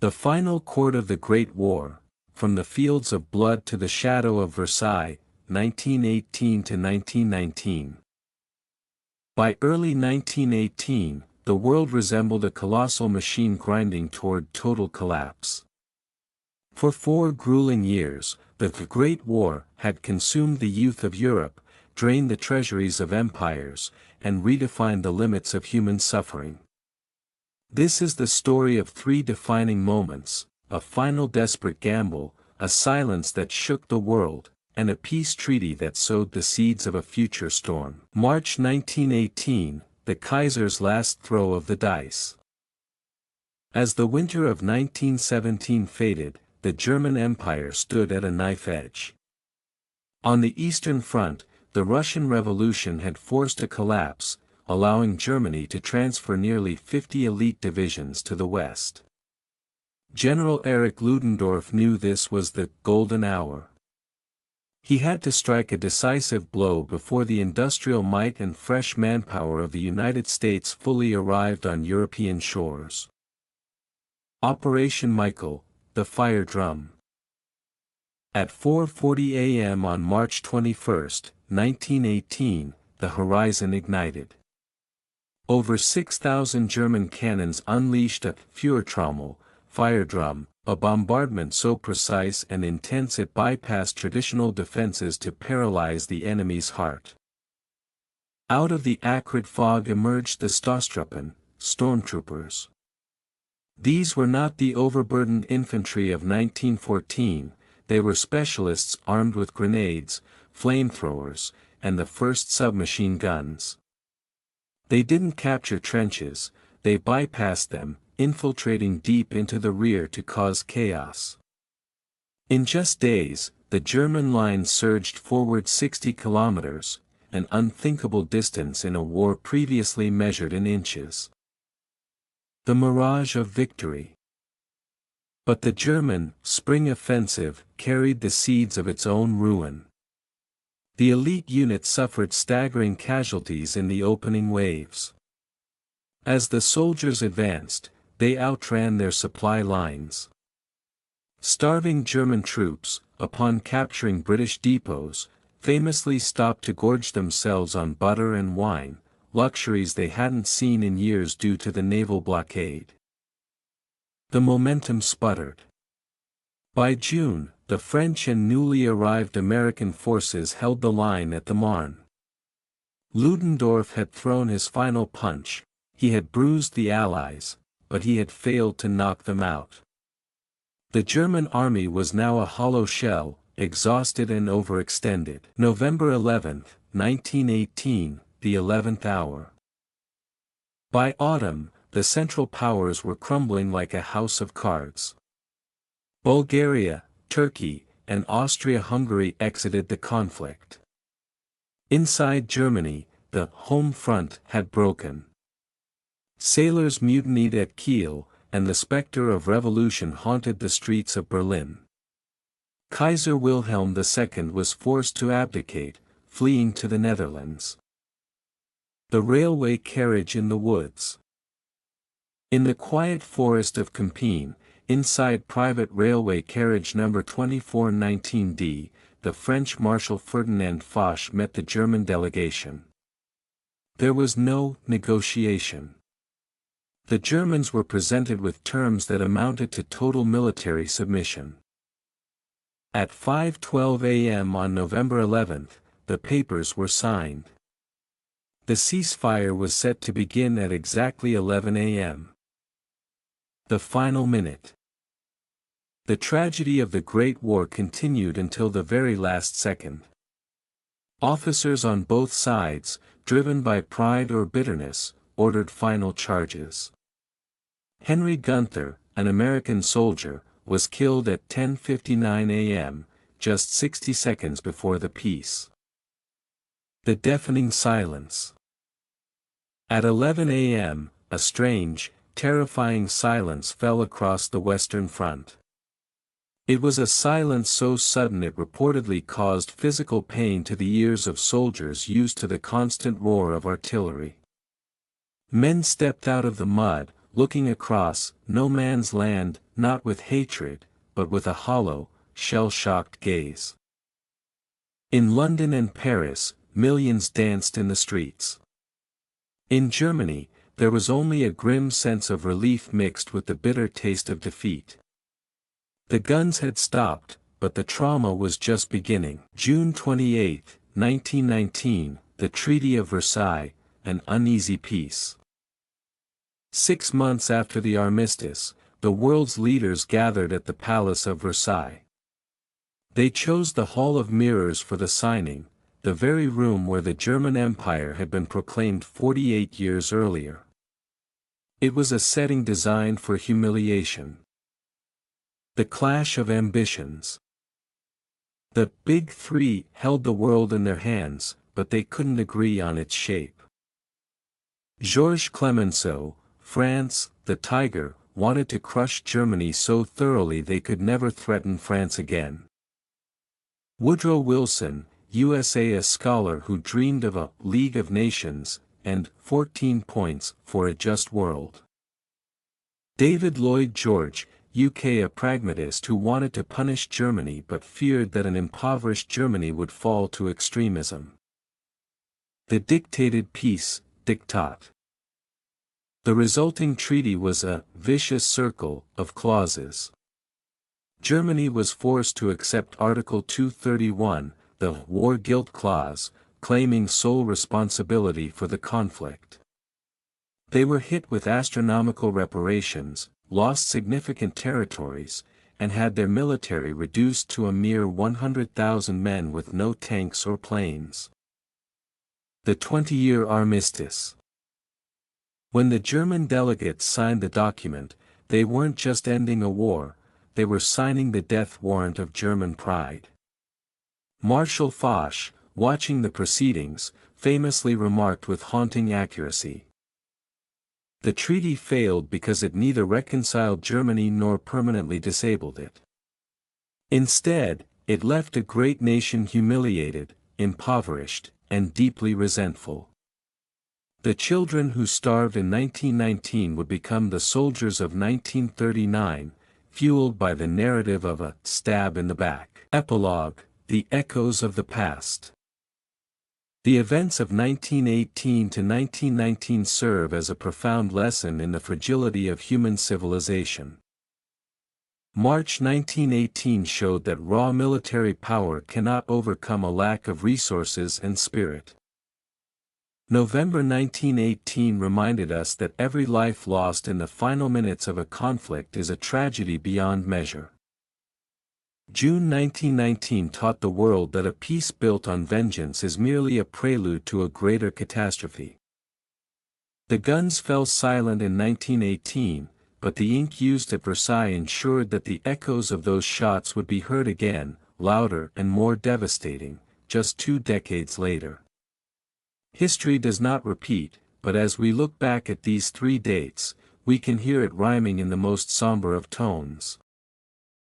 The final court of the Great War, from the fields of blood to the shadow of Versailles, 1918 to 1919. By early 1918, the world resembled a colossal machine grinding toward total collapse. For 4 grueling years, the Great War had consumed the youth of Europe, drained the treasuries of empires, and redefined the limits of human suffering. This is the story of 3 defining moments: a final desperate gamble, a silence that shook the world, and a peace treaty that sowed the seeds of a future storm. March 1918, the Kaiser's last throw of the dice. As the winter of 1917 faded, the German Empire stood at a knife edge. On the Eastern Front, the Russian Revolution had forced a collapse, allowing Germany to transfer nearly 50 elite divisions to the west. General Erich Ludendorff knew this was the golden hour. He had to strike a decisive blow before the industrial might and fresh manpower of the United States fully arrived on European shores. Operation Michael, the fire drum. At 4:40 a.m. on March 21, 1918, the horizon ignited. Over 6,000 German cannons unleashed a Feuertrommel, fire drum, a bombardment so precise and intense it bypassed traditional defenses to paralyze the enemy's heart. Out of the acrid fog emerged the Stoßtruppen, stormtroopers. These were not the overburdened infantry of 1914, they were specialists armed with grenades, flamethrowers, and the first submachine guns. They didn't capture trenches, they bypassed them, infiltrating deep into the rear to cause chaos. In just days, the German line surged forward 60 kilometers, an unthinkable distance in a war previously measured in inches. The mirage of victory. But the German spring offensive carried the seeds of its own ruin. The elite unit suffered staggering casualties in the opening waves. As the soldiers advanced, they outran their supply lines. Starving German troops, upon capturing British depots, famously stopped to gorge themselves on butter and wine, luxuries they hadn't seen in years due to the naval blockade. The momentum sputtered. By June, the French and newly arrived American forces held the line at the Marne. Ludendorff had thrown his final punch, he had bruised the Allies, but he had failed to knock them out. The German army was now a hollow shell, exhausted and overextended. November 11, 1918, the 11th hour. By autumn, the Central Powers were crumbling like a house of cards. Bulgaria, Turkey, and Austria-Hungary exited the conflict. Inside Germany, the home front had broken. Sailors mutinied at Kiel, and the specter of revolution haunted the streets of Berlin. Kaiser Wilhelm II was forced to abdicate, fleeing to the Netherlands. The railway carriage in the woods. In the quiet forest of Compiègne, inside private railway carriage number 2419D, the French Marshal Ferdinand Foch met the German delegation. There was no negotiation. The Germans were presented with terms that amounted to total military submission. At 5:12 a.m. on November 11, the papers were signed. The ceasefire was set to begin at exactly 11 a.m. The final minute. The tragedy of the Great War continued until the very last second. Officers on both sides, driven by pride or bitterness, ordered final charges. Henry Gunther, an American soldier, was killed at 10:59 a.m., just 60 seconds before the peace. The deafening silence. At 11 a.m., a strange, terrifying silence fell across the Western Front. It was a silence so sudden it reportedly caused physical pain to the ears of soldiers used to the constant roar of artillery. Men stepped out of the mud, looking across no man's land, not with hatred, but with a hollow, shell-shocked gaze. In London and Paris, millions danced in the streets. In Germany, there was only a grim sense of relief mixed with the bitter taste of defeat. The guns had stopped, but the trauma was just beginning. June 28, 1919, the Treaty of Versailles, an uneasy peace. 6 months after the armistice, the world's leaders gathered at the Palace of Versailles. They chose the Hall of Mirrors for the signing, the very room where the German Empire had been proclaimed 48 years earlier. It was a setting designed for humiliation. The clash of ambitions. The Big Three held the world in their hands, but they couldn't agree on its shape. Georges Clemenceau, France, the Tiger, wanted to crush Germany so thoroughly they could never threaten France again. Woodrow Wilson, USA, a scholar who dreamed of a League of Nations, and 14 points for a just world. David Lloyd George, UK, a pragmatist who wanted to punish Germany but feared that an impoverished Germany would fall to extremism. The dictated peace, diktat. The resulting treaty was a vicious circle of clauses. Germany was forced to accept Article 231, the War Guilt Clause, claiming sole responsibility for the conflict. They were hit with astronomical reparations, lost significant territories, and had their military reduced to a mere 100,000 men with no tanks or planes. The 20-year armistice. When the German delegates signed the document, they weren't just ending a war, they were signing the death warrant of German pride. Marshal Foch, watching the proceedings, famously remarked with haunting accuracy, "The treaty failed because it neither reconciled Germany nor permanently disabled it. Instead, it left a great nation humiliated, impoverished, and deeply resentful." The children who starved in 1919 would become the soldiers of 1939, fueled by the narrative of a stab in the back. Epilogue, the echoes of the past. The events of 1918 to 1919 serve as a profound lesson in the fragility of human civilization. March 1918 showed that raw military power cannot overcome a lack of resources and spirit. November 1918 reminded us that every life lost in the final minutes of a conflict is a tragedy beyond measure. June 1919 taught the world that a peace built on vengeance is merely a prelude to a greater catastrophe. The guns fell silent in 1918, but the ink used at Versailles ensured that the echoes of those shots would be heard again, louder and more devastating, just 2 decades later. History does not repeat, but as we look back at these 3 dates, we can hear it rhyming in the most somber of tones.